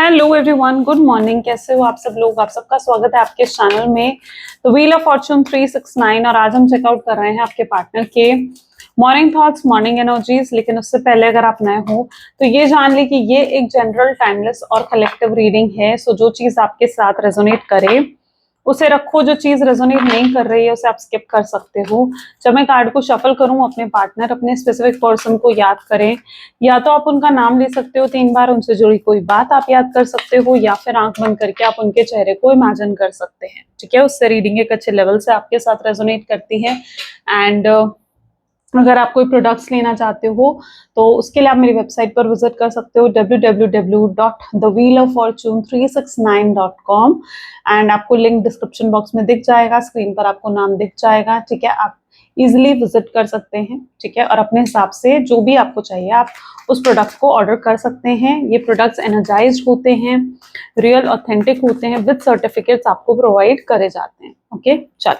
Hello everyone, good morning. कैसे हो आप सब लोग? आप सबका स्वागत है आपके चैनल में तो व्हील ऑफ फॉर्चून 369। और आज हम चेकआउट कर रहे हैं आपके पार्टनर के मॉर्निंग थॉट्स, मॉर्निंग एनर्जीज। लेकिन उससे पहले अगर आप नए हो तो ये जान ले कि ये एक जनरल, टाइमलेस और कलेक्टिव रीडिंग है। सो जो चीज आपके साथ रेजोनेट करे उसे रखो, जो चीज रेजोनेट नहीं कर रही है उसे आप स्किप कर सकते हो। जब मैं कार्ड को शफल करूं, अपने पार्टनर, अपने स्पेसिफिक पर्सन को याद करें। या तो आप उनका नाम ले सकते हो 3 बार, उनसे जुड़ी कोई बात आप याद कर सकते हो, या फिर आंख बंद करके आप उनके चेहरे को इमेजिन कर सकते हैं। ठीक है, उससे रीडिंग एक अच्छे लेवल से आपके साथ रेजोनेट करती है। एंड अगर आप कोई प्रोडक्ट्स लेना चाहते हो तो उसके लिए आप मेरी वेबसाइट पर विजिट कर सकते हो www.thewheeloffortune369.com। एंड आपको लिंक डिस्क्रिप्शन बॉक्स में दिख जाएगा, स्क्रीन पर आपको नाम दिख जाएगा। ठीक है, आप इजिली विजिट कर सकते हैं। ठीक है, और अपने हिसाब से जो भी आपको चाहिए आप उस प्रोडक्ट को ऑर्डर कर सकते हैं। ये प्रोडक्ट्स एनर्जाइज्ड होते हैं, रियल ऑथेंटिक होते हैं, विद सर्टिफिकेट्स आपको प्रोवाइड करे जाते हैं। ओके, चलो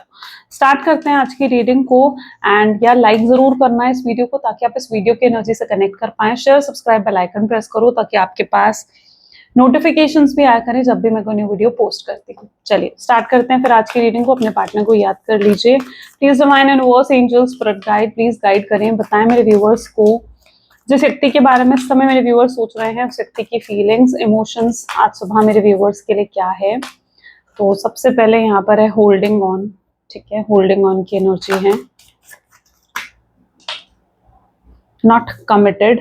स्टार्ट करते हैं आज की रीडिंग को। एंड यार लाइक जरूर करना है इस वीडियो को, ताकि आप इस वीडियो की एनर्जी से कनेक्ट कर पाए। Share, subscribe, bell icon press करो ताकि आपके पास नोटिफिकेशंस भी आया करें जब भी मैं कोई न्यू वीडियो पोस्ट करती हूँ। चलिए स्टार्ट करते हैं फिर आज की रीडिंग को। अपने पार्टनर को याद कर लीजिए। Please divine universe, angels, spirit guide, please guide करें, बताएं मेरे व्यूअर्स को जिस व्यक्ति के बारे में इस समय मेरे व्यूअर्स सोच रहे हैं, उस व्यक्ति की फीलिंग्स, इमोशंस आज सुबह मेरे व्यूअर्स के लिए क्या है। तो सबसे पहले यहाँ पर है होल्डिंग ऑन। ठीक है, होल्डिंग ऑन की एनर्जी है not committed,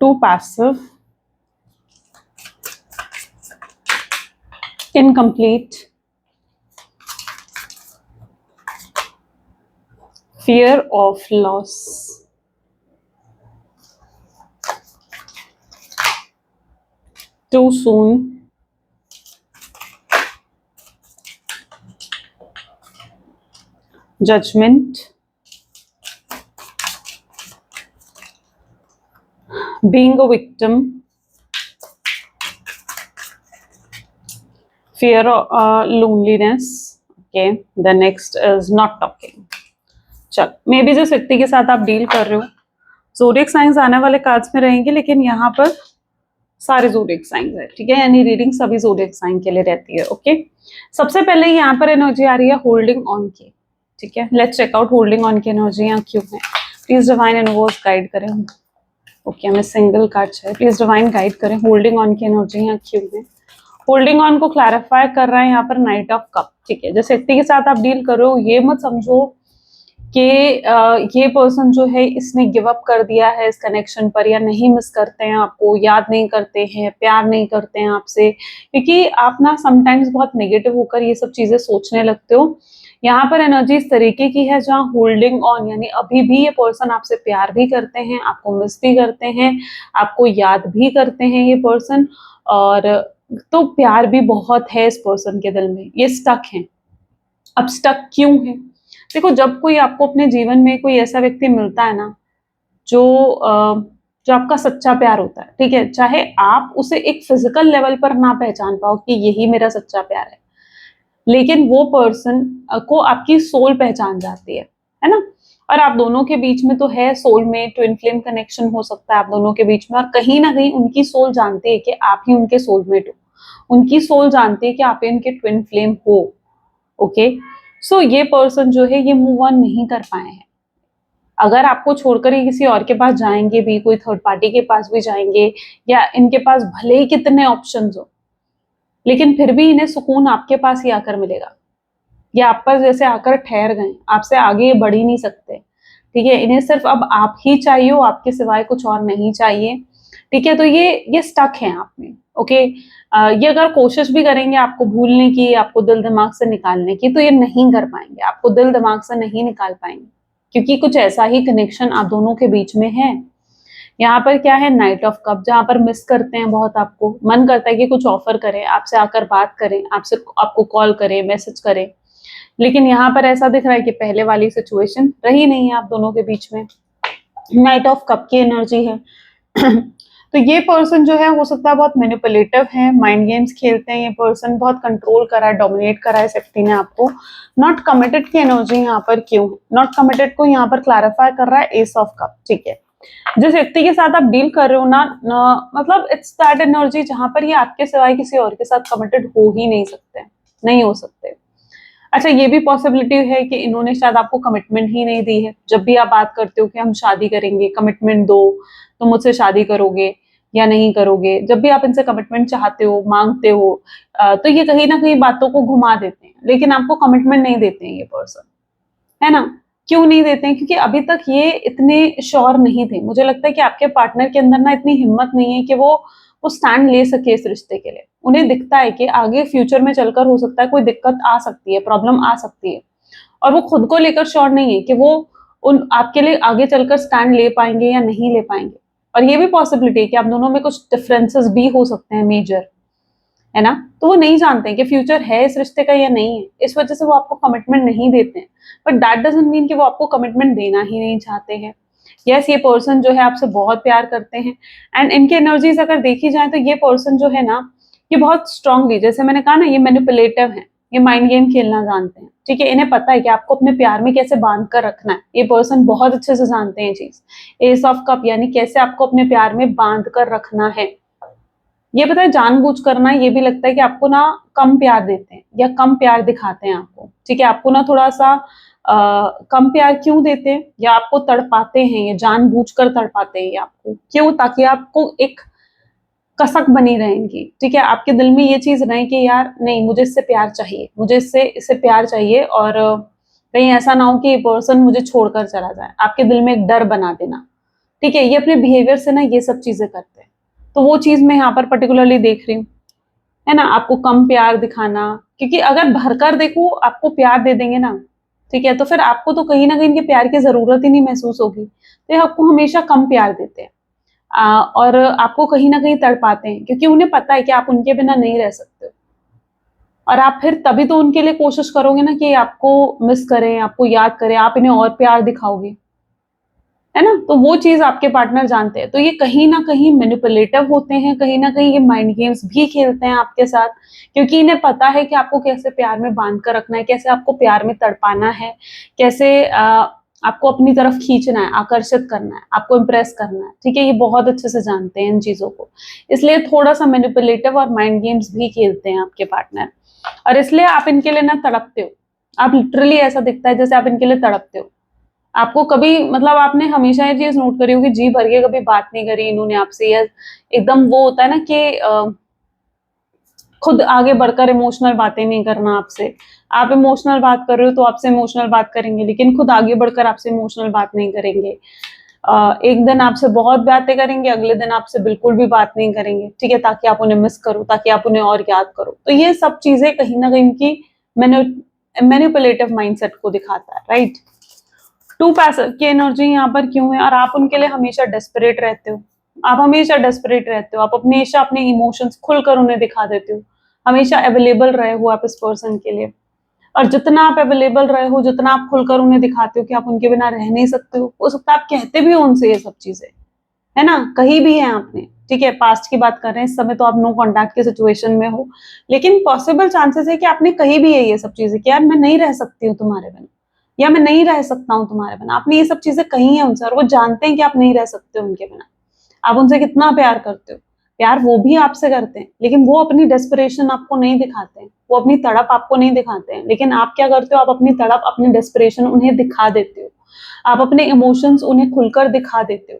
too passive, incomplete, fear of loss, too soon, judgment, being a victim, fear of loneliness. Okay, the next is not talking. चल, मे बी जिस व्यक्ति के साथ आप डील कर रहे हो ज़ोडिएक साइंस आने वाले कार्ड्स में रहेंगे, लेकिन यहाँ पर सारे ज़ोडिएक साइंस है। ठीक है, यानी रीडिंग सभी ज़ोडिएक साइन के लिए रहती है। ओके, सबसे पहले यहाँ पर एनर्जी आ रही है होल्डिंग ऑन की। ठीक है, let's check out holding on की एनर्जी यहाँ क्यों है। प्लीज डिवाइन यूनिवर्स गाइड करें। ओके, हमें सिंगल कार्ड चाहिए। प्लीज डिवाइन गाइड करें, होल्डिंग ऑन की एनर्जी यहाँ क्यों है। होल्डिंग ऑन को क्लैरिफाई कर रहा है यहाँ पर नाइट ऑफ कप। ठीक है, जिस व्यक्ति के साथ आप डील कर रहे हो ये मत समझो कि ये पर्सन जो है इसने गिव अप कर दिया है इस कनेक्शन पर, या नहीं मिस करते हैं आपको, याद नहीं करते हैं, प्यार नहीं करते हैं आपसे, क्योंकि आप ना समटाइम्स बहुत नेगेटिव होकर ये सब चीजें सोचने लगते हो। यहाँ पर एनर्जी इस तरीके की है जहाँ होल्डिंग ऑन यानी अभी भी ये पर्सन आपसे प्यार भी करते हैं, आपको मिस भी करते हैं, आपको याद भी करते हैं ये पर्सन, और तो प्यार भी बहुत है इस पर्सन के दिल में। ये स्टक है। अब स्टक क्यों है? देखो, जब कोई आपको अपने जीवन में कोई ऐसा व्यक्ति मिलता है ना जो जो आपका सच्चा प्यार होता है, ठीक है, चाहे आप उसे एक फिजिकल लेवल पर ना पहचान पाओ कि यही मेरा सच्चा प्यार है, लेकिन वो पर्सन को आपकी सोल पहचान जाती है ना। और आप दोनों के बीच में तो है सोल में ट्विन फ्लेम कनेक्शन हो सकता है आप दोनों के बीच में, और कहीं ना कहीं उनकी सोल जानती है कि आप ही उनके सोलमेट हो, उनकी सोल जानती है कि आप ही उनके ट्विन फ्लेम हो। ओके, सो ये पर्सन जो है ये मूव ऑन नहीं कर पाए हैं। अगर आपको छोड़कर ये किसी और के पास जाएंगे भी, कोई थर्ड पार्टी के पास भी जाएंगे, या इनके पास भले ही कितने ऑप्शंस हो, लेकिन फिर भी इन्हें सुकून आपके पास ही आकर मिलेगा। ये आप पर जैसे आकर ठहर गए, आपसे आगे ये बढ़ ही नहीं सकते। ठीक है, इन्हें सिर्फ अब आप ही चाहिए हो, आपके सिवाय कुछ और नहीं चाहिए। ठीक है, तो ये स्टक है आप में। ओके, ये अगर कोशिश भी करेंगे आपको भूलने की, आपको दिल दिमाग से निकालने की, तो ये नहीं कर पाएंगे, आपको दिल दिमाग से नहीं निकाल पाएंगे, क्योंकि कुछ ऐसा ही कनेक्शन आप दोनों के बीच में है। यहाँ पर क्या है, नाइट ऑफ कप, जहाँ पर मिस करते हैं बहुत, आपको मन करता है कि कुछ ऑफर करें, आपसे आकर बात करें, आपको कॉल करें, मैसेज करें, लेकिन यहाँ पर ऐसा दिख रहा है कि पहले वाली सिचुएशन रही नहीं है आप दोनों के बीच में। नाइट ऑफ कप की एनर्जी है तो ये पर्सन जो है हो सकता है बहुत मैनिपुलेटिव है, माइंड गेम्स खेलते हैं ये पर्सन, बहुत कंट्रोल करा है, डोमिनेट करा है इस व्यक्ति ने आपको। नॉट कमिटेड की एनर्जी यहाँ पर क्यों है? नॉट कमिटेड को यहाँ पर क्लैरिफाई कर रहा है एस ऑफ कप। ठीक है, जिस व्यक्ति के साथ आप डील कर रहे हो ना, मतलब इट्स दैट एनर्जी जहां पर ये आपके सिवाय किसी और के साथ कमिटेड हो ही नहीं सकते, नहीं हो सकते। अच्छा, ये भी पॉसिबिलिटी है कि इन्होंने शायद आपको कमिटमेंट ही नहीं दी है। जब भी आप बात करते हो कि हम शादी करेंगे, कमिटमेंट दो, तो मुझसे शादी करोगे या नहीं करोगे, जब भी आप इनसे कमिटमेंट चाहते हो, मांगते हो, तो ये कहीं ना कहीं बातों को घुमा देते हैं, लेकिन आपको कमिटमेंट नहीं देते हैं ये पर्सन, है ना? क्यों नहीं देते हैं? क्योंकि अभी तक ये इतने श्योर नहीं थे। मुझे लगता है कि आपके पार्टनर के अंदर ना इतनी हिम्मत नहीं है कि वो स्टैंड ले सके इस रिश्ते के लिए। उन्हें दिखता है कि आगे फ्यूचर में चलकर हो सकता है कोई दिक्कत आ सकती है, प्रॉब्लम आ सकती है, और वो खुद को लेकर श्योर नहीं है कि वो उन आपके लिए आगे चलकर स्टैंड ले पाएंगे या नहीं ले पाएंगे। और ये भी पॉसिबिलिटी है कि आप दोनों में कुछ डिफरेंसेस भी हो सकते हैं मेजर, है ना? तो वो नहीं जानते हैं कि फ्यूचर है इस रिश्ते का या नहीं है, इस वजह से वो आपको कमिटमेंट नहीं देते हैं। बट दैट डजंट मीन कि वो आपको कमिटमेंट देना ही नहीं चाहते हैं। यस, ये पर्सन जो है आपसे बहुत प्यार करते हैं, एंड इनकी एनर्जीज अगर देखी जाए तो ये पर्सन जो है ना, ये बहुत स्ट्रांगली, जैसे मैंने कहा ना, ये मैनिपुलेटिव है, ये माइंड गेम खेलना जानते हैं, ठीक है? इन्हें पता है कि आपको अपने प्यार में कैसे बांध कर रखना है। ये पर्सन बहुत अच्छे से जानते हैं चीज, एस ऑफ कप, यानी कैसे आपको अपने प्यार में बांध कर रखना है। ये पता है जानबूझ करना, ये भी लगता है कि आपको ना कम प्यार देते हैं या कम प्यार दिखाते हैं आपको, ठीक है? आपको ना थोड़ा सा कम प्यार क्यों देते हैं, या आपको तड़पाते हैं, या जानबूझकर तड़पाते हैं, या आपको क्यों, ताकि आपको एक कसक बनी रहेंगी, ठीक है? आपके दिल में ये चीज रहे कि यार नहीं, मुझे इससे प्यार चाहिए, मुझे इससे प्यार चाहिए, और कहीं ऐसा ना हो कि ये पर्सन मुझे छोड़कर चला जाए। आपके दिल में एक डर बना देना, ठीक है? ये अपने बिहेवियर से ना ये सब चीजें करते हैं। तो वो चीज मैं यहाँ पर पर्टिकुलरली देख रही हूँ, है ना? आपको कम प्यार दिखाना, क्योंकि अगर भरकर देखो आपको प्यार दे देंगे ना, ठीक है, तो फिर आपको तो कहीं ना कहीं इनके प्यार की जरूरत ही नहीं महसूस होगी। तो ये आपको हमेशा कम प्यार देते हैं, और आपको कहीं ना कहीं तड़पाते हैं, क्योंकि उन्हें पता है कि आप उनके बिना नहीं रह सकते हो। और आप फिर तभी तो उनके लिए कोशिश करोगे ना कि आपको मिस करें, आपको याद करें, आप इन्हें और प्यार दिखाओगे, है ना? तो वो चीज आपके पार्टनर जानते हैं। तो ये कहीं ना कहीं मैनिपुलेटिव होते हैं, कहीं ना कहीं ये माइंड गेम्स भी खेलते हैं आपके साथ, क्योंकि इन्हें पता है कि आपको कैसे प्यार में बांध कर रखना है, कैसे आपको प्यार में तड़पाना है, कैसे आपको अपनी तरफ खींचना है, आकर्षित करना है, आपको इम्प्रेस करना है, ठीक है? ये बहुत अच्छे से जानते हैं इन चीजों को, इसलिए थोड़ा सा मैनिपुलेटिव और माइंड गेम्स भी खेलते हैं आपके पार्टनर। और इसलिए आप इनके लिए ना तड़पते हो, आप लिटरली ऐसा दिखता है जैसे आप इनके लिए तड़पते हो। आपको कभी, मतलब आपने हमेशा ये चीज नोट करी होगी, जी भर के कभी बात नहीं करी इन्होंने आपसे, या एकदम वो होता है ना कि खुद आगे बढ़कर इमोशनल बातें नहीं करना आपसे। आप इमोशनल बात कर रहे हो तो आपसे इमोशनल बात करेंगे, लेकिन खुद आगे बढ़कर आपसे इमोशनल बात नहीं करेंगे। एक दिन आपसे बहुत बातें करेंगे, अगले दिन आपसे बिल्कुल भी बात नहीं करेंगे, ठीक है? ताकि आप उन्हें मिस करो, ताकि आप उन्हें और याद करो। तो ये सब चीजें कहीं ना कहीं उनकी मैनिपुलेटिव माइंडसेट को दिखाता है, राइट? टू पैसिव की एनर्जी यहाँ पर क्यों है, और आप उनके लिए हमेशा डेस्परेट रहते हो। आप हमेशा डेस्परेट रहते हो, आप हमेशा अपने इमोशंस खुलकर उन्हें दिखा देते हो, हमेशा अवेलेबल रहे हो आप इस पर्सन के लिए। और जितना आप अवेलेबल रहे हो, जितना आप खुलकर उन्हें दिखाते हो कि आप उनके बिना रह नहीं सकते हो सकता है आप कहते भी हो उनसे ये सब चीजें, है ना? कहीं भी है आपने, ठीक है? पास्ट की बात कर रहे हैं, इस समय तो आप नो कॉन्टैक्ट की सिचुएशन में हो, लेकिन पॉसिबल चांसेस है कि आपने कहीं भी है ये सब चीजें कि यार मैं नहीं रह सकती हूँ तुम्हारे बिना, या मैं नहीं रह सकता हूँ तुम्हारे बिना। आपने ये सब चीजें कही हैं उनसे, और वो जानते हैं कि आप नहीं रह सकते उनके बिना। आप उनसे कितना प्यार करते हो, प्यार वो भी आपसे करते हैं, लेकिन वो अपनी डेस्परेशन आपको नहीं दिखाते हैं, वो अपनी तड़प आपको नहीं दिखाते हैं। लेकिन आप क्या करते हो, आप अपनी तड़प, अपनी डेस्परेशन उन्हें दिखा देते हो, आप अपने इमोशंस उन्हें खुलकर दिखा देते हो,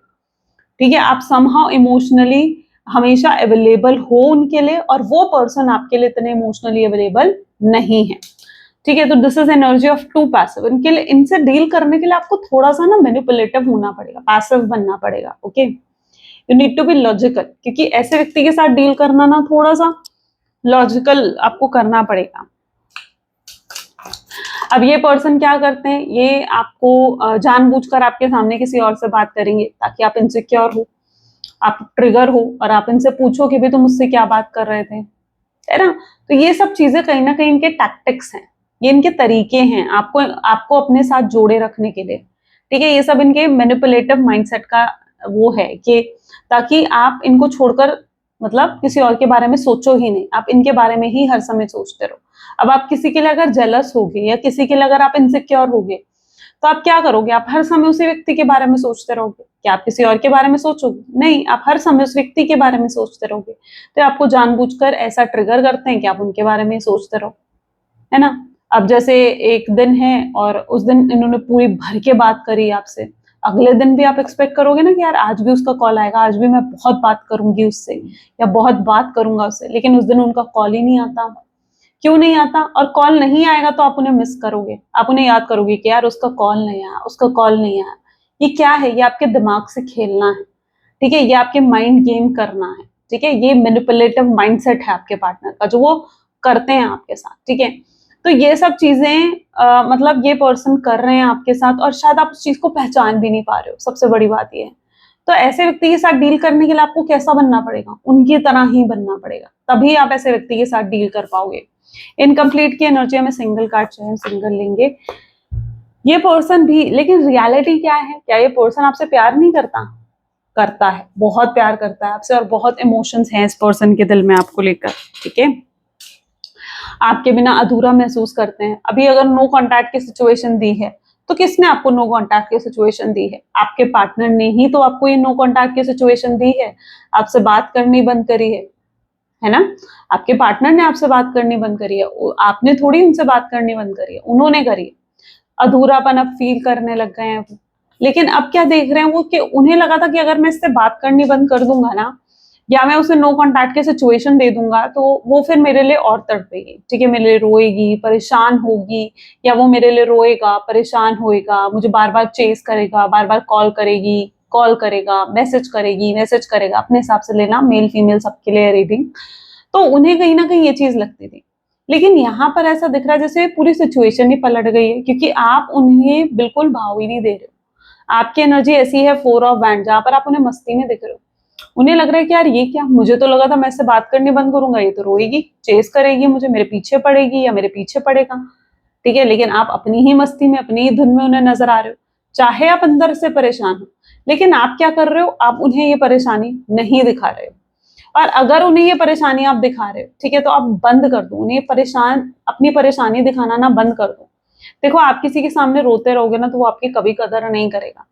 ठीक है? आप समहाउ इमोशनली हमेशा अवेलेबल हो उनके लिए, और वो पर्सन आपके लिए इतने इमोशनली अवेलेबल नहीं है, ठीक है? तो this is energy of too passive. इनके लिए, इनसे डील करने के लिए आपको थोड़ा सा ना मैनिपुलेटिव होना पड़ेगा, पैसिव बनना पड़ेगा, okay? You need to be logical, क्योंकि ऐसे व्यक्ति के साथ डील करना ना थोड़ा सा लॉजिकल आपको करना पड़ेगा। अब ये पर्सन क्या करते हैं, ये आपको जानबूझकर आपके सामने किसी और से बात करेंगे ताकि आप इनसिक्योर हो, आप ट्रिगर हो, और आप इनसे पूछो कि भाई तुम मुझसे क्या बात कर रहे थे, है ना? तो ये सब चीजें कहीं ना कहीं इनके टैक्टिक्स हैं, ये इनके तरीके हैं आपको आपको अपने साथ जोड़े रखने के लिए, ठीक है? ये सब इनके मैनिपुलेटिव माइंडसेट का वो है कि ताकि आप इनको छोड़कर, मतलब किसी और के बारे में सोचो ही नहीं, आप इनके बारे में ही हर समय सोचते रहो। अब आप किसी के लिए अगर जेलस होगे, या किसी के लिए अगर आप इनसिक्योर होगे, तो आप क्या करोगे? आप हर समय उसी व्यक्ति के बारे में सोचते रहोगे? क्या आप किसी और के बारे में सोचोगे? नहीं, आप हर समय उस व्यक्ति के बारे में सोचते रहोगे। तो आपको जानबूझकर ऐसा ट्रिगर करते हैं कि आप उनके बारे में ही सोचते रहो, है ना? अब जैसे एक दिन है और उस दिन इन्होंने पूरी भर के बात करी आपसे, अगले दिन भी आप एक्सपेक्ट करोगे ना कि यार आज भी उसका कॉल आएगा, आज भी मैं बहुत बात करूँगी उससे या बहुत बात करूँगा उससे, लेकिन उस दिन उनका कॉल ही नहीं आता। क्यों नहीं आता? और कॉल नहीं आएगा तो आप उन्हें मिस करोगे, आप उन्हें याद करोगे कि यार उसका कॉल नहीं आया, उसका कॉल नहीं आया। ये क्या है? ये आपके दिमाग से खेलना है, ठीक है? ये आपके माइंड गेम करना है, ठीक है? ये मैनिपुलेटिव माइंडसेट है आपके पार्टनर का जो वो करते हैं आपके साथ, ठीक है? तो ये सब चीज़ें मतलब ये पर्सन कर रहे हैं आपके साथ और शायद आप उस चीज़ को पहचान भी नहीं पा रहे हो, सबसे बड़ी बात ये है। तो ऐसे व्यक्ति के साथ डील करने के लिए आपको कैसा बनना पड़ेगा? उनकी तरह ही बनना पड़ेगा, तभी आप ऐसे व्यक्ति के साथ डील कर पाओगे। इनकम्प्लीट की एनर्जी हमें सिंगल कार्ड चाहिए, हम सिंगल लेंगे। ये पर्सन भी, लेकिन रियलिटी क्या है? क्या ये पर्सन आपसे प्यार नहीं करता? करता है, बहुत प्यार करता है आपसे और बहुत इमोशंस हैं इस पर्सन के दिल में आपको लेकर, ठीक है? आपके बिना अधूरा महसूस करते हैं। अभी अगर नो कॉन्टैक्ट की सिचुएशन दी है, तो किसने आपको नो कॉन्टैक्ट की सिचुएशन दी है? आपके पार्टनर ने ही तो आपको ये नो कॉन्टैक्ट की सिचुएशन दी है। आपसे बात करनी बंद करी है ना? आपके पार्टनर ने आपसे बात करनी बंद करी है। आपने थोड़ी उनसे बात करनी बंद करी है, उन्होंने करी है। अधूरापन अब फील करने लग गए हैं वो। लेकिन अब क्या देख रहे हैं वो कि उन्हें लगा था कि अगर मैं इससे बात करनी बंद कर दूंगा ना, या मैं उसे नो कॉन्टैक्ट की सिचुएशन दे दूंगा, तो वो फिर मेरे लिए और तड़पेगी, ठीक है? मेरे लिए रोएगी, परेशान होगी, या वो मेरे लिए रोएगा, परेशान होएगा, मुझे बार-बार चेस करेगा, बार-बार कॉल करेगा, मैसेज करेगा। अपने हिसाब से लेना, मेल फीमेल सबके लिए रीडिंग। तो उन्हें कहीं ना कहीं ये चीज लगती थी, लेकिन यहाँ पर ऐसा दिख रहा है जैसे पूरी सिचुएशन ही पलट गई है, क्योंकि आप उन्हें बिल्कुल भाव ही नहीं दे रहे हो। आपकी एनर्जी ऐसी है 4 ऑफ वैंड, जहां पर आप उन्हें मस्ती में दिख रहे हो। उन्हें लग रहा है कि यार ये क्या, मुझे तो लगा था मैं इससे बात करनी बंद करूंगा, ये तो रोएगी, चेस करेगी मुझे, मेरे पीछे पड़ेगी या मेरे पीछे पड़ेगा, ठीक है? लेकिन आप अपनी ही मस्ती में, अपनी ही धुन में उन्हें नजर आ रहे हो। चाहे आप अंदर से परेशान हो, लेकिन आप क्या कर रहे हो? आप उन्हें ये परेशानी नहीं दिखा रहे हो। और अगर उन्हें ये परेशानी आप दिखा रहे हो, ठीक है, तो आप बंद कर दो उन्हें अपनी परेशानी दिखाना ना बंद कर दो। देखो, आप किसी के सामने रोते रहोगे ना, तो वो आपकी कभी कदर नहीं करेगा,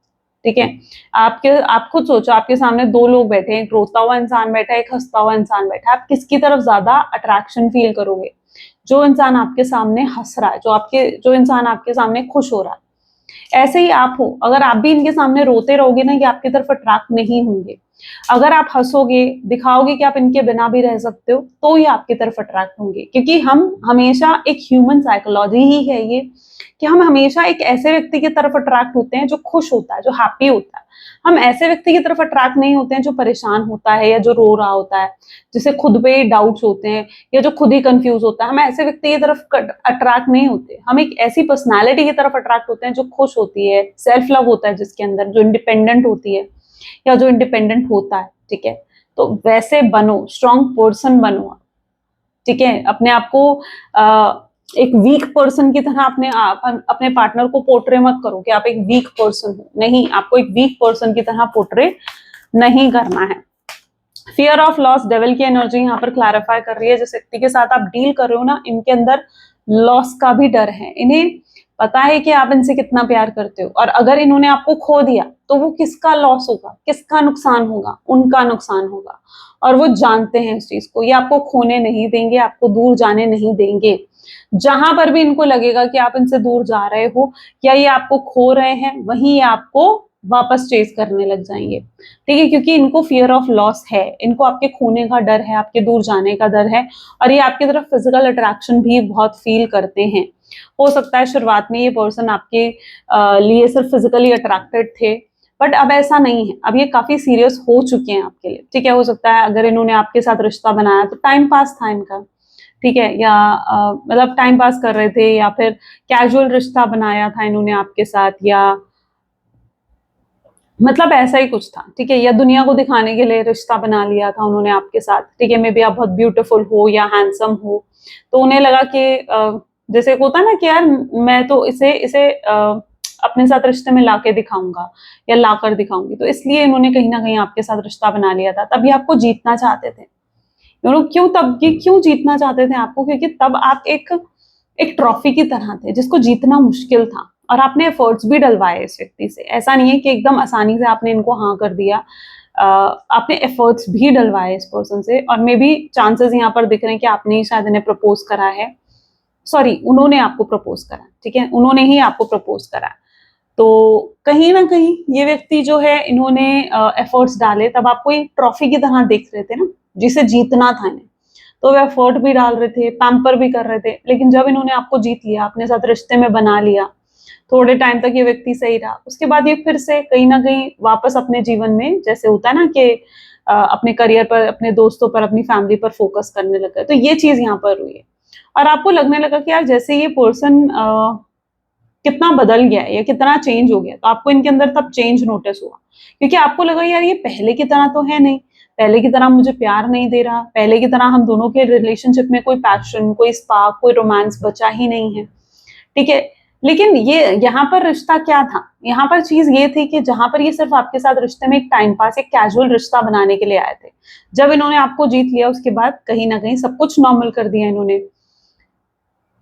ठीक है? आप खुद सोचो, आपके सामने 2 लोग बैठे हैं, एक रोता हुआ इंसान बैठा है, एक हंसता हुआ इंसान बैठा है। आप किसकी तरफ ज्यादा अट्रैक्शन फील करोगे? जो इंसान आपके सामने हंस रहा है, जो इंसान आपके सामने खुश हो रहा है। ऐसे ही आप हो, अगर आप भी इनके सामने रोते रहोगे ना, ये आपकी तरफ अट्रैक्ट नहीं होंगे। अगर आप हंसोगे, दिखाओगे कि आप इनके बिना भी रह सकते हो, तो ये आपकी तरफ अट्रैक्ट होंगे। क्योंकि हम हमेशा, एक ह्यूमन साइकोलॉजी ही है ये, कि हम हमेशा एक ऐसे व्यक्ति की तरफ अट्रैक्ट होते हैं जो खुश होता है, जो हैप्पी होता है। हम ऐसे व्यक्ति की तरफ अट्रैक्ट नहीं होते हैं जो परेशान होता है या जो रो रहा होता है, जिसे खुद पे डाउट्स होते हैं या जो खुद ही कंफ्यूज होता है। हम ऐसे व्यक्ति की तरफ अट्रैक्ट नहीं होते। हम एक ऐसी पर्सनालिटी की तरफ अट्रैक्ट होते हैं जो खुश होती है, सेल्फ लव होता है जिसके अंदर, जो इंडिपेंडेंट होती है या जो इंडिपेंडेंट होता है, ठीक है? तो वैसे बनो, स्ट्रॉन्ग पर्सन बनो, ठीक है? अपने आप को एक वीक पर्सन की तरह अपने पार्टनर को पोर्ट्रे मत करो कि आप एक वीक पर्सन हो। नहीं, आपको एक वीक पर्सन की तरह पोर्ट्रे नहीं करना है। फियर ऑफ लॉस, डेविल की एनर्जी यहाँ पर क्लैरिफाई कर रही है। जिस व्यक्ति के साथ आप डील कर रहे हो ना, इनके अंदर लॉस का भी डर है। इन्हें पता है कि आप इनसे कितना प्यार करते हो, और अगर इन्होंने आपको खो दिया तो वो किसका लॉस होगा, किसका नुकसान होगा? उनका नुकसान होगा, और वो जानते हैं इस चीज को। ये आपको खोने नहीं देंगे, आपको दूर जाने नहीं देंगे। जहां पर भी इनको लगेगा कि आप इनसे दूर जा रहे हो या ये आपको खो रहे हैं, वहीं ये आपको वापस चेस करने लग जाएंगे, ठीक है? क्योंकि इनको फियर ऑफ लॉस है, इनको आपके खोने का डर है, आपके दूर जाने का डर है, और ये आपकी तरफ फिजिकल अट्रैक्शन भी बहुत फील करते हैं। हो सकता है शुरुआत में ये पर्सन आपके लिए सिर्फ फिजिकली अट्रैक्टेड थे, बट अब ऐसा नहीं है। अब ये काफी सीरियस हो चुके हैं आपके लिए, ठीक है? हो सकता है अगर इन्होंने आपके साथ रिश्ता बनाया तो टाइम पास था इनका, ठीक है? या मतलब टाइम पास कर रहे थे, या फिर कैजुअल रिश्ता बनाया था इन्होंने आपके साथ, या मतलब ऐसा ही कुछ था, ठीक है? या दुनिया को दिखाने के लिए रिश्ता बना लिया था उन्होंने आपके साथ, ठीक है? मे बी आप बहुत ब्यूटीफुल हो या हैंडसम हो, तो उन्हें लगा कि जैसे होता है ना कि यार मैं तो इसे इसे अपने साथ रिश्ते में लाके दिखाऊंगा या लाकर दिखाऊंगी, तो इसलिए इन्होंने कहीं ना कहीं आपके साथ रिश्ता बना लिया था। तभी आपको जीतना चाहते थे। क्यों जीतना चाहते थे आपको? क्योंकि तब आप एक एक ट्रॉफी की तरह थे जिसको जीतना मुश्किल था। और आपने एफर्ट्स भी डलवाए इस व्यक्ति से। ऐसा नहीं है कि एकदम आसानी से आपने इनको हाँ कर दिया, आपने एफर्ट्स भी डलवाए इस पर्सन से, और मे बी चांसेस यहाँ पर दिख रहे हैं कि आपने ही शायद इन्हें प्रपोज करा है, सॉरी उन्होंने आपको प्रपोज करा, ठीक है, उन्होंने ही आपको प्रपोज करा। तो कहीं ना कहीं ये व्यक्ति जो है, इन्होंने एफर्ट्स डाले, तब आपको एक ट्रॉफी की तरह देख रहे थे ना, जिसे जीतना था इन्हें, तो वे एफर्ट भी डाल रहे थे, पैम्पर भी कर रहे थे, लेकिन जब इन्होंने आपको जीत लिया, अपने साथ रिश्ते में बना लिया, थोड़े टाइम तक ये व्यक्ति सही रहा, उसके बाद ये फिर से कहीं ना कहीं वापस अपने जीवन में, जैसे होता है ना कि अपने करियर पर, अपने दोस्तों पर, अपनी फैमिली पर फोकस करने लगा। तो ये चीज यहाँ पर हुई है, और आपको लगने लगा कि यार जैसे ये पर्सन कितना बदल गया है या कितना चेंज हो गया, तो आपको इनके अंदर तब चेंज नोटिस हुआ, क्योंकि आपको लगा यार ये पहले की तरह तो है नहीं, पहले की तरह मुझे प्यार नहीं दे रहा, पहले की तरह हम दोनों के रिलेशनशिप में कोई पैशन, कोई स्पार्क, कोई रोमांस बचा ही नहीं है, ठीक है। लेकिन ये यहाँ पर रिश्ता क्या था, यहाँ पर चीज ये थी कि जहां पर ये सिर्फ आपके साथ रिश्ते में एक टाइम पास, एक कैजुअल रिश्ता बनाने के लिए आए थे, जब इन्होंने आपको जीत लिया उसके बाद कहीं ना कहीं सब कुछ नॉर्मल कर दिया इन्होंने,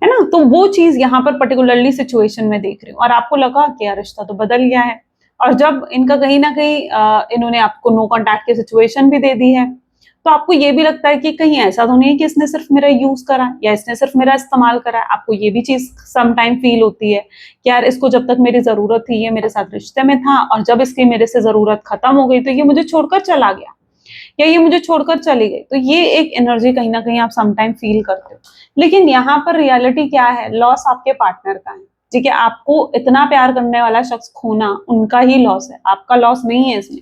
है ना। तो वो चीज यहाँ पर पर्टिकुलरली सिचुएशन में देख रही हूँ, और आपको लगा कि यार रिश्ता तो बदल गया है, और जब इनका कहीं ना कहीं इन्होंने आपको नो कॉन्टैक्ट की सिचुएशन भी दे दी है, तो आपको ये भी लगता है कि कहीं ऐसा तो नहीं है कि इसने सिर्फ मेरा यूज करा या इसने सिर्फ मेरा इस्तेमाल करा। आपको ये भी चीज सम टाइम फील होती है कि यार इसको जब तक मेरी जरूरत थी ये मेरे साथ रिश्ते में था, और जब इसकी मेरे से जरूरत खत्म हो गई तो ये मुझे छोड़कर चला गया, या ये मुझे छोड़कर चली गई। तो ये एक एनर्जी कहीं ना कहीं आप सम टाइम फील करते हो। लेकिन यहाँ पर रियलिटी क्या है, लॉस आपके पार्टनर का है, ठीक है। आपको इतना प्यार करने वाला शख्स खोना उनका ही लॉस है, आपका लॉस नहीं है इसमें।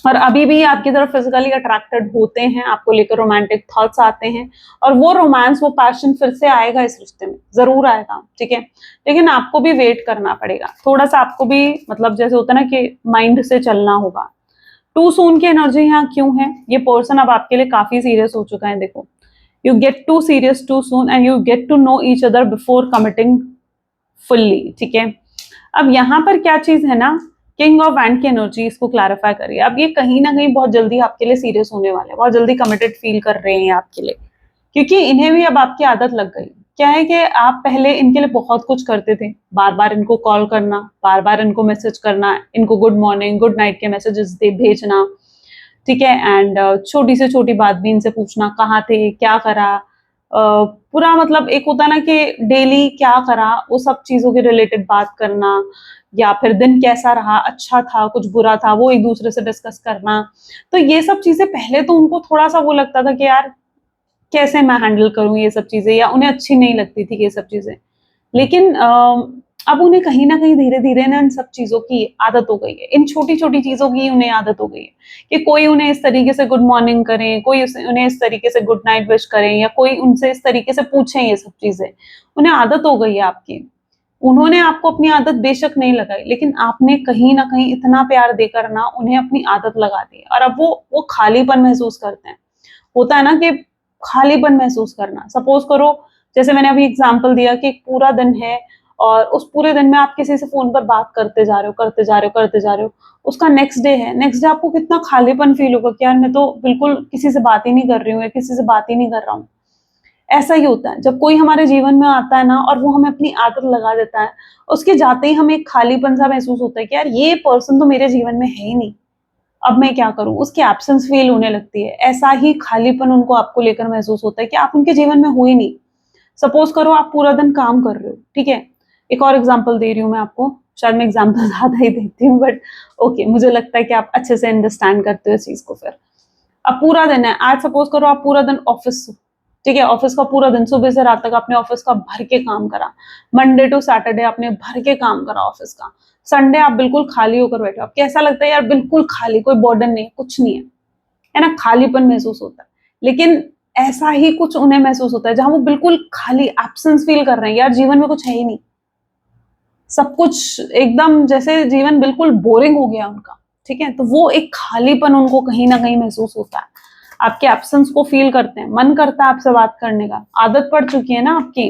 और अभी भी आपकी तरफ फिजिकली अट्रैक्टेड होते हैं, आपको लेकर रोमांटिक थॉट्स आते हैं, और वो रोमांस, वो पैशन फिर से आएगा इस रिश्ते में, जरूर आएगा, ठीक है। लेकिन आपको भी वेट करना पड़ेगा थोड़ा सा, आपको भी मतलब जैसे होता है ना कि माइंड से चलना होगा। टू सून की एनर्जी यहाँ क्यों है, ये पर्सन अब आपके लिए काफी सीरियस हो चुका है। देखो, you get too serious too soon and you get to know each other before committing fully, ठीक है। अब यहाँ पर क्या चीज है ना, किंग ऑफ वैंड की एनर्जी, इसको क्लैरिफाई करिए। अब ये कहीं ना कहीं बहुत जल्दी आपके लिए सीरियस होने वाले हैं, बहुत जल्दी कमिटेड फील कर रहे हैं आपके लिए, क्योंकि इन्हें भी अब आपकी आदत लग गई। क्या है कि आप पहले इनके लिए बहुत कुछ करते थे, बार बार इनको कॉल करना, बार बार इनको मैसेज करना, इनको गुड मॉर्निंग गुड नाइट के मैसेजेस भेजना, ठीक है। एंड छोटी से छोटी बात भी इनसे पूछना, कहाँ थे, क्या करा, पूरा मतलब एक होता है ना कि डेली क्या करा, वो सब चीजों के रिलेटेड बात करना, या फिर दिन कैसा रहा, अच्छा था कुछ बुरा था, वो एक दूसरे से डिस्कस करना। तो ये सब चीजें पहले तो उनको थोड़ा सा वो लगता था कि यार कैसे मैं हैंडल करूं ये सब चीजें, या उन्हें अच्छी नहीं लगती थी ये सब चीजें। लेकिन अब उन्हें कहीं ना कहीं धीरे धीरे ना इन सब चीजों की आदत हो गई है, इन छोटी छोटी चीजों की उन्हें आदत हो गई है, कि कोई उन्हें इस तरीके से गुड मॉर्निंग करे, कोई उन्हें इस तरीके से गुड नाइट विश करे, या कोई उनसे इस तरीके से पूछे, ये सब चीजें उन्हें आदत हो गई है आपकी। उन्होंने आपको अपनी आदत बेशक नहीं लगाई, लेकिन आपने कहीं ना कहीं इतना प्यार देकर ना उन्हें अपनी आदत लगा दी, और अब वो खालीपन महसूस करते हैं। होता है ना कि खालीपन महसूस करना, सपोज करो जैसे मैंने अभी एग्जांपल दिया कि एक पूरा दिन है, और उस पूरे दिन में आप किसी से फोन पर बात करते जा रहे हो, करते जा रहे हो, करते जा रहे हो, उसका नेक्स्ट डे है, नेक्स्ट डे आपको कितना खालीपन फील होगा कि यार मैं तो बिल्कुल किसी से बात ही नहीं कर रही हूँ, या किसी से बात ही नहीं कर रहा हूँ। ऐसा ही होता है जब कोई हमारे जीवन में आता है ना, और वो हमें अपनी आदत लगा देता है, उसके जाते ही हमें एक खालीपन सा महसूस होता है कि यार ये पर्सन तो मेरे जीवन में है ही नहीं, अब मैं क्या करूं, उसकी एब्सेंस फील होने लगती है। ऐसा ही खालीपन उनको आपको लेकर महसूस होता है कि आप उनके जीवन में हो ही नहीं। सपोज करो आप पूरा दिन काम कर रहे हो, ठीक है। एक और एग्जांपल दे रही हूँ मैं आपको, शायद मैं एग्जांपल ज्यादा ही देती हूँ, बट ओके, मुझे लगता है कि आप अच्छे से अंडरस्टैंड करते हो इस चीज को। फिर अब पूरा दिन है, आज सपोज करो आप पूरा दिन ऑफिस, ठीक है, ऑफिस का पूरा दिन सुबह से रात तक आपने ऑफिस का भर के काम करा, मंडे टू सैटरडे आपने भर के काम करा ऑफिस का, संडे आप बिल्कुल खाली होकर बैठे हो, आपको कैसा लगता है यार बिल्कुल खाली, कोई बर्डन नहीं, कुछ नहीं है ना, खालीपन महसूस होता है। लेकिन ऐसा ही कुछ उन्हें महसूस होता है जहां वो बिल्कुल खाली, एब्सेंस फील कर रहे हैं, यार जीवन में कुछ है ही नहीं, सब कुछ एकदम जैसे जीवन बिल्कुल बोरिंग हो गया उनका, ठीक है। तो वो एक खालीपन उनको कहीं ना कहीं महसूस होता है, आपके एब्सेंस को फील करते हैं, मन करता है आपसे बात करने का, आदत पड़ चुकी है ना आपकी,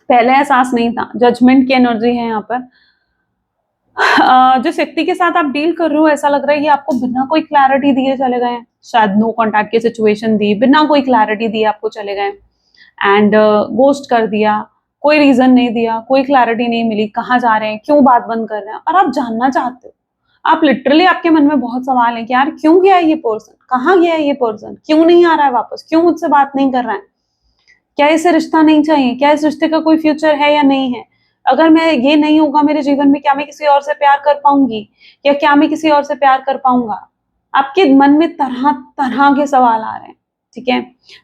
पहले एहसास नहीं था। जजमेंट की एनर्जी है यहाँ पर। जिस व्यक्ति के साथ आप डील कर रहे हो, ऐसा लग रहा है कि आपको बिना कोई क्लैरिटी दिए चले गए, शायद नो कॉन्टैक्ट की सिचुएशन दी, बिना कोई क्लैरिटी दिए आपको चले गए, एंड गोस्ट कर दिया, कोई रीजन नहीं दिया, कोई क्लैरिटी नहीं मिली, कहाँ जा रहे हैं, क्यों बात बंद कर रहे हैं, और आप जानना चाहते हो। आप लिटरली, आपके मन में बहुत सवाल है कि यार क्यों गया है ये पर्सन, कहाँ गया है ये पर्सन, क्यों नहीं आ रहा है वापस, क्यों मुझसे बात नहीं कर रहा है, क्या इसे रिश्ता नहीं चाहिए, क्या इस रिश्ते का कोई फ्यूचर है या नहीं है, अगर मैं ये नहीं होगा मेरे जीवन में, क्या मैं किसी और से प्यार कर पाऊंगी, या क्या मैं किसी और से प्यार कर पाऊंगा। आपके मन में तरह तरह के सवाल आ रहे हैं, ठीक है,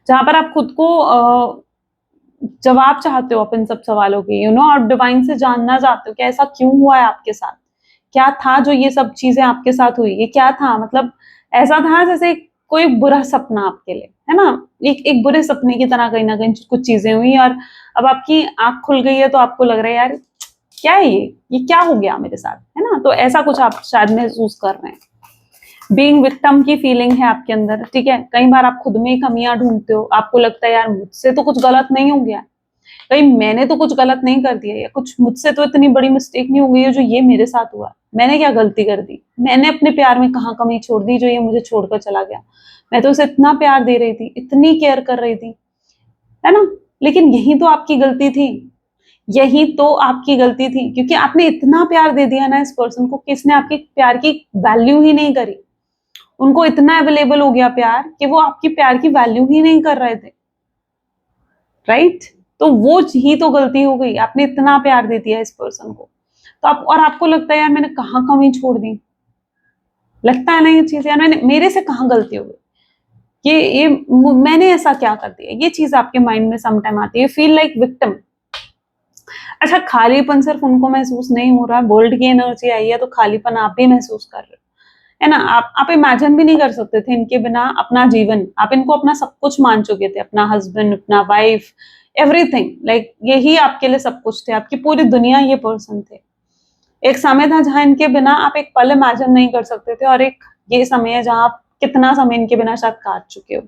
जहां पर आप खुद को जवाब चाहते हो अपन सब सवालों के, आप डिवाइन से जानना चाहते हो कि ऐसा क्यों हुआ है आपके साथ, क्या था जो ये सब चीजें आपके साथ हुई, ये क्या था, मतलब ऐसा था जैसे कोई बुरा सपना आपके लिए, है ना, एक बुरे सपने की तरह कहीं ना कहीं कुछ चीजें हुई, और अब आपकी आंख खुल गई है तो आपको लग रहा है यार क्या है ये क्या हो गया मेरे साथ, है ना, तो ऐसा कुछ आप शायद महसूस कर रहे हैं। बीइंग विक्टिम की फीलिंग है आपके अंदर, ठीक है, कई बार आप खुद में ही कमियां ढूंढते हो, आपको लगता है यार मुझसे तो कुछ गलत नहीं हो गया, कहीं मैंने तो कुछ गलत नहीं कर दिया, या कुछ मुझसे तो इतनी बड़ी मिस्टेक नहीं हो गई है जो ये मेरे साथ हुआ, मैंने क्या गलती कर दी, मैंने अपने प्यार में कहाँ कमी छोड़ दी जो ये मुझे छोड़कर चला गया, मैं तो उसे इतना प्यार दे रही थी, इतनी केयर कर रही थी, है ना, लेकिन यही तो आपकी गलती थी, यही तो आपकी गलती थी, क्योंकि आपने इतना प्यार दे दिया ना इस पर्सन को कि इसने आपके प्यार की वैल्यू ही नहीं करी, उनको इतना अवेलेबल हो गया प्यार कि वो आपकी प्यार की वैल्यू ही नहीं कर रहे थे, राइट, तो वो ही तो गलती हो गई, आपने इतना प्यार दे दिया इस पर्सन को, तो आप, और आपको लगता है यार मैंने कहाँ कमी छोड़ दी, लगता है ना ये चीज, यार मैंने, मेरे से कहाँ गलती हो गई, ये मैंने ऐसा क्या कर दिया, ये चीज आपके माइंड में सम टाइम आती है, फील लाइक विक्टिम। अच्छा, खालीपन सिर्फ उनको महसूस नहीं हो रहा है, बोल्ड की एनर्जी आई है तो खालीपन आप भी महसूस कर रहे हो, है ना, आप इमेजिन भी नहीं कर सकते थे इनके बिना अपना जीवन, आप इनको अपना सब कुछ मान चुके थे, अपना हस्बैंड, अपना वाइफ, एवरीथिंग, लाइक यही आपके लिए सब कुछ थे, आपकी पूरी दुनिया ये पर्सन थे। एक समय था जहां इनके बिना आप एक पल इमेजिन नहीं कर सकते थे, और एक ये समय है जहां आप कितना समय इनके बिना शायद काट चुके हो,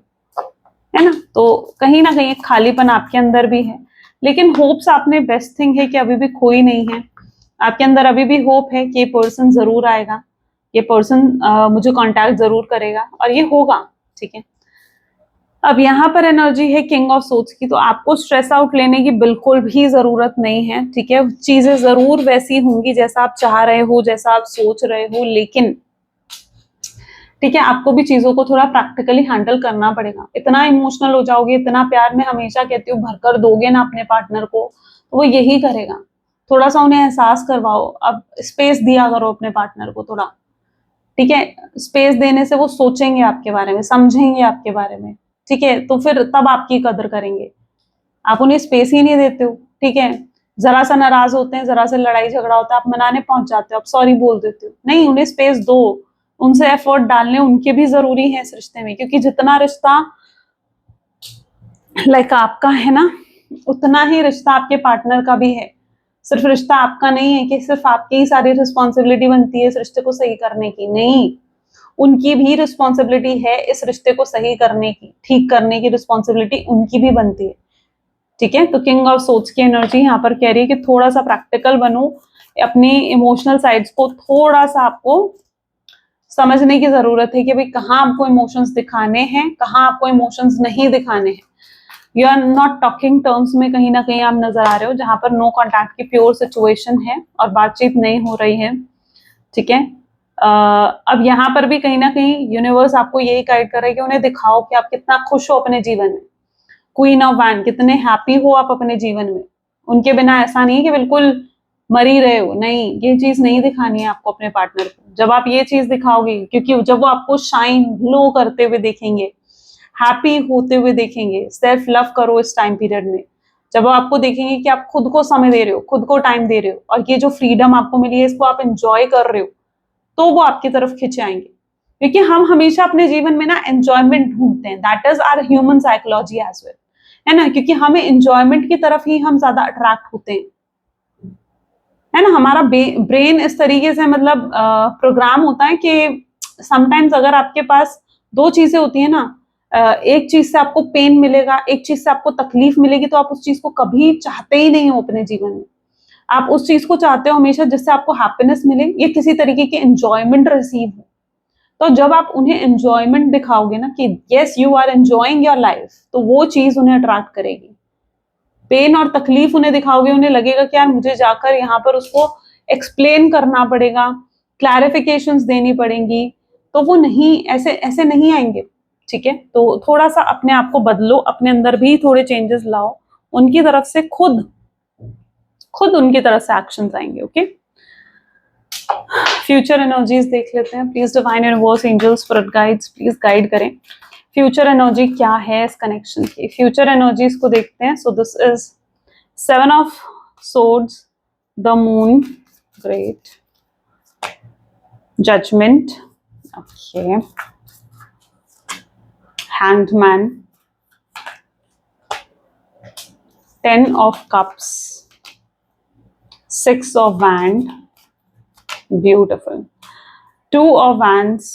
है ना, तो कहीं ना कहीं एक खालीपन आपके अंदर भी है, लेकिन होप्स आपने, बेस्ट थिंग है कि अभी भी खोई नहीं है, आपके अंदर अभी भी होप है कि ये पर्सन जरूर आएगा, ये पर्सन मुझे कांटेक्ट जरूर करेगा और ये होगा, ठीक है। अब यहाँ पर एनर्जी है किंग ऑफ सोर्ड्स की, तो आपको स्ट्रेस आउट लेने की बिल्कुल भी जरूरत नहीं है, ठीक है, चीजें जरूर वैसी होंगी जैसा आप चाह रहे हो, जैसा आप सोच रहे हो, लेकिन ठीक है, आपको भी चीजों को थोड़ा प्रैक्टिकली हैंडल करना पड़ेगा, इतना इमोशनल हो जाओगे, इतना प्यार में हमेशा कहती हूँ भरकर दोगे ना अपने पार्टनर को, तो वो यही करेगा, थोड़ा सा उन्हें एहसास करवाओ, अब स्पेस दिया करो अपने पार्टनर को थोड़ा, ठीक है, स्पेस देने से वो सोचेंगे आपके बारे में, समझेंगे आपके बारे में, ठीक है, तो फिर तब आपकी कदर करेंगे, आप उन्हें स्पेस ही नहीं देते हो, ठीक है, जरा सा नाराज होते हैं, जरा सा लड़ाई झगड़ा होता है, आप मनाने पहुंच जाते हो, आप सॉरी बोल देते हो, नहीं, उन्हें स्पेस दो, उनसे एफर्ट डालने उनके भी जरूरी है इस रिश्ते में, क्योंकि जितना रिश्ता लाइक आपका है ना, उतना ही रिश्ता आपके पार्टनर का भी है, सिर्फ रिश्ता आपका नहीं है कि सिर्फ आपकी ही सारी रिस्पॉन्सिबिलिटी बनती है इस रिश्ते को सही करने की, नहीं, उनकी भी रिस्पॉन्सिबिलिटी है इस रिश्ते को सही करने की, ठीक करने की रिस्पॉन्सिबिलिटी उनकी भी बनती है, ठीक है, तो किंग ऑफ सोर्ड्स की एनर्जी यहाँ पर कह रही है कि थोड़ा सा प्रैक्टिकल बनो, अपनी इमोशनल साइड्स को थोड़ा सा आपको समझने की जरूरत है कि भाई कहाँ आपको इमोशंस दिखाने हैं, कहाँ आपको इमोशंस नहीं दिखाने हैं, you are not talking terms में कहीं ना कहीं आप नजर आ रहे हो, जहां पर नो कॉन्टैक्ट की प्योर सिचुएशन है और बातचीत नहीं हो रही है, ठीक है, अब यहाँ पर भी कहीं ना कहीं यूनिवर्स आपको यही गाइड कर रहा है कि उन्हें दिखाओ कि आप कितना खुश हो अपने जीवन में, क्वीन ऑफ वैंड, कितने हैप्पी हो आप अपने जीवन में, उनके बिना ऐसा नहीं है कि बिल्कुल मर ही रहे हो, नहीं, ये चीज नहीं दिखानी है आपको अपने पार्टनर को, जब आप ये चीज दिखाओगे, क्योंकि जब वो आपको शाइन ग्लो करते हुए देखेंगे, हैप्पी होते हुए देखेंगे, सेल्फ लव करो इस टाइम पीरियड में, जब वो आपको देखेंगे कि आप खुद को समय दे रहे हो, खुद को टाइम दे रहे हो, और ये जो फ्रीडम आपको मिली है इसको आप एंजॉय कर रहे हो, तो वो आपकी तरफ खिंचे आएंगे, क्योंकि हम हमेशा अपने जीवन में ना एंजॉयमेंट ढूंढते हैं, that is our human psychology as well, है ना, क्योंकि हमें एंजॉयमेंट की तरफ ही हम ज्यादा अट्रैक्ट होते हैं, है ना, हमारा ब्रेन इस तरीके से मतलब प्रोग्राम होता है कि समटाइम्स अगर आपके पास दो चीजें होती है ना, एक चीज से आपको पेन मिलेगा, एक चीज से आपको तकलीफ मिलेगी, तो आप उस चीज को कभी चाहते ही नहीं हो अपने जीवन में, आप उस चीज को चाहते हो हमेशा जिससे आपको हैप्पीनेस मिले या किसी तरीके की एंजॉयमेंट रिसीव हो, तो जब आप उन्हें एंजॉयमेंट दिखाओगे ना कि yes you are enjoying your life, तो वो चीज उन्हें अट्रैक्ट करेगी, पेन और तकलीफ उन्हें दिखाओगे, उन्हें लगेगा कि यार मुझे जाकर यहाँ पर उसको एक्सप्लेन करना पड़ेगा, क्लैरिफिकेशंस देनी पड़ेंगी, तो वो नहीं, ऐसे ऐसे नहीं आएंगे। ठीक है, तो थोड़ा सा अपने आप को बदलो, अपने अंदर भी थोड़े चेंजेस लाओ, उनकी तरफ से खुद उनकी तरफ से एक्शंस आएंगे। ओके, फ्यूचर एनर्जीज देख लेते हैं। Please divine universe, angels, spirit guides, please guide करें फ्यूचर एनर्जी क्या है इस कनेक्शन की। फ्यूचर एनर्जीज को देखते हैं। So this is 7 of swords, the moon, great, judgement, okay, hanged man, 10 of cups, 6 of wand, beautiful, 2 of wands,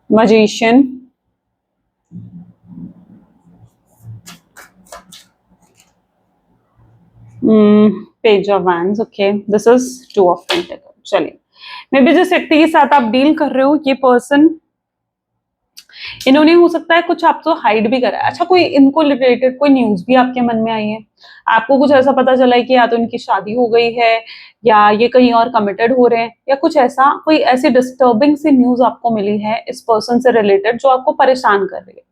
magician, page of wands, okay, this is 2 of pentacles। चलिए, may be जिस व्यक्ति के साथ आप deal कर रहे हो, ये पर्सन, इन्होंने हो सकता है कुछ आपको हाइड भी करा है। अच्छा, कोई इनको रिलेटेड कोई न्यूज भी आपके मन में आई है, आपको कुछ ऐसा पता चला है कि या तो इनकी शादी हो गई है या ये कहीं और कमिटेड हो रहे हैं, या कुछ ऐसा, कोई ऐसी डिस्टर्बिंग सी न्यूज आपको मिली है इस पर्सन से रिलेटेड जो आपको परेशान कर रही है।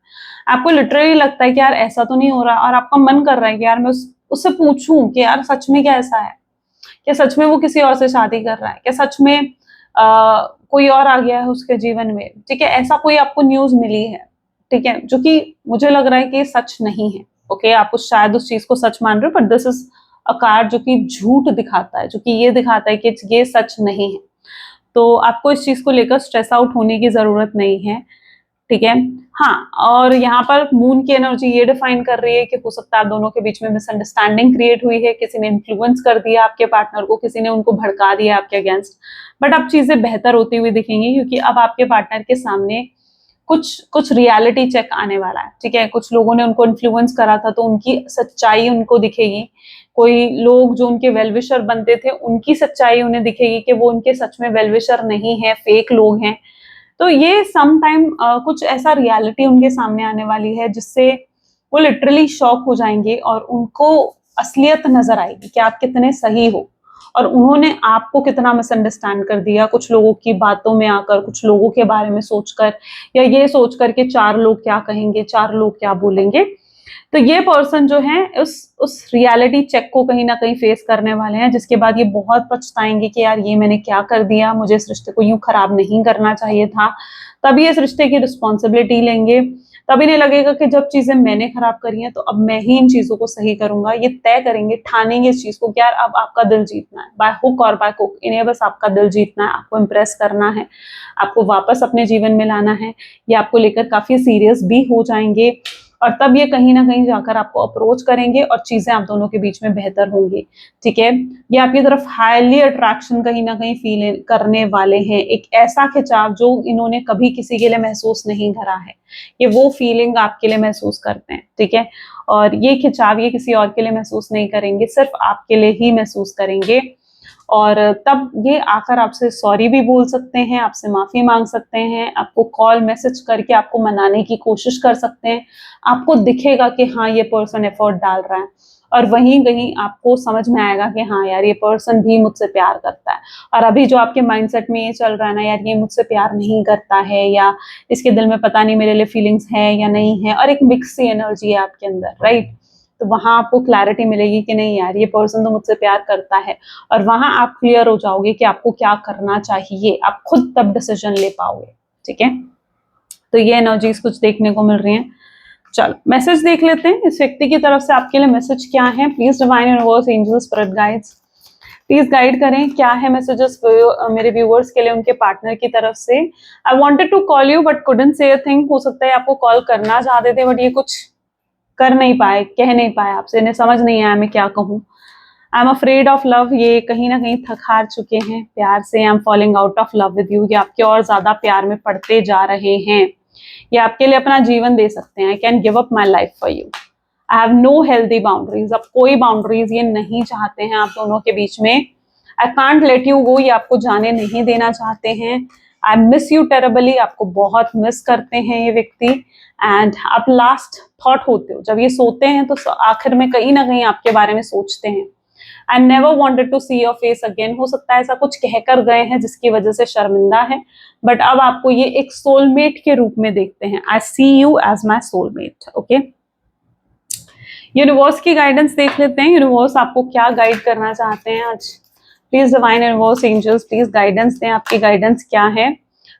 आपको लिटरली लगता है कि यार ऐसा तो नहीं हो रहा, और आपका मन कर रहा है कि यार मैं उससे पूछूं कि यार सच में क्या ऐसा है, क्या सच में वो किसी और से शादी कर रहा है, क्या सच में कोई और आ गया है उसके जीवन में। ठीक है, ऐसा कोई आपको न्यूज मिली है, ठीक है, जो कि मुझे लग रहा है कि सच नहीं है। ओके, आप शायद उस चीज को सच मान रहे हो, but this is a card जो कि झूठ दिखाता है, जो कि ये दिखाता है कि ये सच नहीं है। तो आपको इस चीज को लेकर स्ट्रेस आउट होने की जरूरत नहीं है। ठीक है, हाँ, और यहाँ पर मून की एनर्जी ये डिफाइन कर रही है कि हो सकता है आप दोनों के बीच में मिसअंडरस्टैंडिंग क्रिएट हुई है, किसी ने इन्फ्लुएंस कर दिया आपके पार्टनर को, किसी ने उनको भड़का दिया आपके अगेंस्ट, बट अब चीजें बेहतर होती हुई दिखेंगी, क्योंकि अब आपके पार्टनर के सामने कुछ रियलिटी चेक आने वाला है। ठीक है, कुछ लोगों ने उनको इन्फ्लुएंस करा था तो उनकी सच्चाई उनको दिखेगी, कोई लोग जो उनके वेलविशर बनते थे उनकी सच्चाई उन्हें दिखेगी कि वो उनके सच में वेलविशर नहीं है, फेक लोग हैं। तो ये सम टाइम कुछ ऐसा रियलिटी उनके सामने आने वाली है जिससे वो लिटरली शॉक हो जाएंगे और उनको असलियत नजर आएगी कि आप कितने सही हो और उन्होंने आपको कितना मिसअंडरस्टैंड कर दिया, कुछ लोगों की बातों में आकर, कुछ लोगों के बारे में सोचकर, या ये सोचकर कि 4 लोग क्या कहेंगे, 4 लोग क्या बोलेंगे। तो ये पर्सन जो है उस रियलिटी चेक को कहीं ना कहीं फेस करने वाले हैं, जिसके बाद ये बहुत पछताएंगे कि यार ये मैंने क्या कर दिया, मुझे इस रिश्ते को यूं खराब नहीं करना चाहिए था। तभी इस रिश्ते की रिस्पॉन्सिबिलिटी लेंगे, तभी नहीं लगेगा कि जब चीजें मैंने खराब करी हैं तो अब मैं ही इन चीजों को सही करूंगा। ये तय करेंगे, ठानेंगे इस चीज को कि यार अब आपका दिल जीतना है, बाय हुक और बाय कुक, इन्हें बस आपका दिल जीतना है, आपको इम्प्रेस करना है, आपको वापस अपने जीवन में लाना है। ये आपको लेकर काफी सीरियस भी हो जाएंगे और तब ये कहीं ना कहीं जाकर आपको अप्रोच करेंगे और चीजें आप दोनों के बीच में बेहतर होंगी। ठीक है, ये आपकी तरफ हाईली अट्रैक्शन कहीं ना कहीं फील करने वाले हैं, एक ऐसा खिंचाव जो इन्होंने कभी किसी के लिए महसूस नहीं करा है, ये वो फीलिंग आपके लिए महसूस करते हैं। ठीक है, और ये खिंचाव ये किसी और के लिए महसूस नहीं करेंगे, सिर्फ आपके लिए ही महसूस करेंगे। और तब ये आकर आपसे सॉरी भी बोल सकते हैं, आपसे माफी मांग सकते हैं, आपको कॉल मैसेज करके आपको मनाने की कोशिश कर सकते हैं। आपको दिखेगा कि हाँ ये पर्सन एफर्ट डाल रहा है और वहीं कहीं आपको समझ में आएगा कि हाँ यार ये पर्सन भी मुझसे प्यार करता है। और अभी जो आपके माइंडसेट में ये चल रहा है ना, यार ये मुझसे प्यार नहीं करता है, या इसके दिल में पता नहीं मेरे लिए फीलिंग्स है या नहीं है, और एक मिक्स सी एनर्जी है आपके अंदर, राइट। तो वहां आपको क्लैरिटी मिलेगी कि नहीं यार ये पर्सन तो मुझसे प्यार करता है, और वहां आप क्लियर हो जाओगे कि आपको क्या करना चाहिए, आप खुद तब डिसीजन ले पाओगे। ठीक है, तो ये एनर्जीज कुछ देखने को मिल रही हैं। चलो मैसेज देख लेते हैं, इस व्यक्ति की तरफ से आपके लिए मैसेज क्या है। Please divine universe, angels, spirit guides, please guide करें क्या है मैसेजेस मेरे व्यूअर्स के लिए उनके पार्टनर की तरफ से। I wanted to call you but couldn't say a thing, हो सकता है आपको कॉल करना चाहते थे बट ये कुछ कर नहीं पाए, कह नहीं पाए आपसे, इन्हें समझ नहीं आया मैं क्या कहूँ। I am afraid of love, ये कहीं ना कहीं थक हार चुके हैं प्यार से। I am falling out of love with you, ये आपके और ज्यादा प्यार में पड़ते जा रहे हैं, ये आपके लिए अपना जीवन दे सकते हैं। I can give up my life for you, I have no healthy boundaries, अब कोई बाउंड्रीज ये नहीं चाहते हैं आप दोनों के बीच में। I can't let you go, ये आपको जाने नहीं देना चाहते हैं। आई मिस यू टेरेबली, आपको बहुत मिस करते हैं ये व्यक्ति। एंड आप लास्ट थॉट होते हो, जब ये सोते हैं तो आखिर में कहीं ना कहीं आपके बारे में सोचते हैं। I never wanted to see your face again, हो सकता है ऐसा कुछ कहकर गए हैं जिसकी वजह से शर्मिंदा है, बट अब आपको ये एक सोलमेट के रूप में देखते हैं। I see you as my soulmate. Okay, universe की गाइडेंस देख लेते हैं। यूनिवर्स आपको क्या गाइड करना चाहते हैं आज। Please divine universe angels please guidance दें, आपकी गाइडेंस क्या है।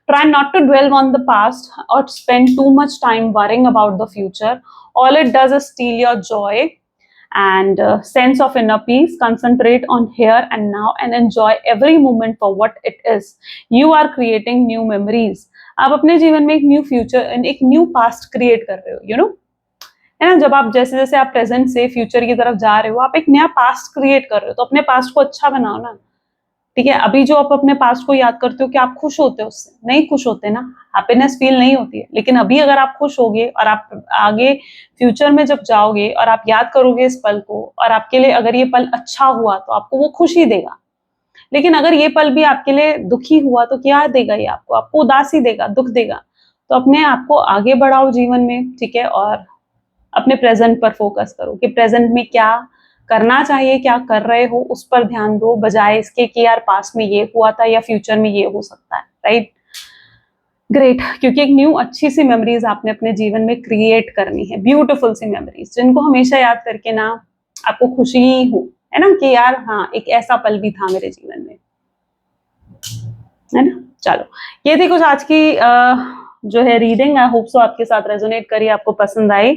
Try not to dwell on the past or spend too much time worrying about the future. All it does is steal your joy and sense of inner peace. Concentrate on here and now and enjoy every moment for what it is. You are creating new memories. आप अपने जीवन में एक new future, एक new past create कर रहे हो, you know, है ना। जब आप जैसे जैसे आप प्रेजेंट से फ्यूचर की तरफ जा रहे हो, आप एक नया पास्ट क्रिएट कर रहे हो, तो अपने पास्ट को अच्छा बनाओ ना। ठीक है, अभी जो आप अपने पास्ट को याद करते हो, क्या आप खुश होते हो उससे? नहीं खुश होते ना, हैप्पीनेस फील नहीं होती है। लेकिन अभी अगर आप खुश होगे और आप आगे फ्यूचर में जब जाओगे और आप याद करोगे इस पल को, और आपके लिए अगर ये पल अच्छा हुआ तो आपको वो खुशी देगा। लेकिन अगर ये पल भी आपके लिए दुखी हुआ तो क्या देगा ये आपको? आपको उदासी देगा, दुख देगा। तो अपने आप को आगे बढ़ाओ जीवन में, ठीक है, और अपने प्रेजेंट पर फोकस करो कि प्रेजेंट में क्या करना चाहिए, क्या कर रहे हो, उस पर ध्यान दो, बजाय इसके कि यार पास्ट में ये हुआ था या फ्यूचर में ये हो सकता है। राइट, ग्रेट, क्योंकि एक न्यू अच्छी सी मेमोरीज आपने अपने जीवन में क्रिएट करनी है, ब्यूटीफुल सी मेमोरीज जिनको हमेशा याद करके ना आपको खुशी हो, है ना, कि यार हाँ एक ऐसा पल भी था मेरे जीवन में, है ना। चलो, ये थी कुछ आज की जो है रीडिंग। आई होप सो आपके साथ रेजोनेट करी, आपको पसंद आई।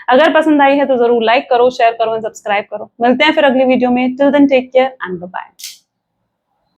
अगर पसंद आई है तो जरूर लाइक करो, शेयर करो एंड सब्सक्राइब करो। मिलते हैं फिर अगली वीडियो में। Till then take care and bye bye.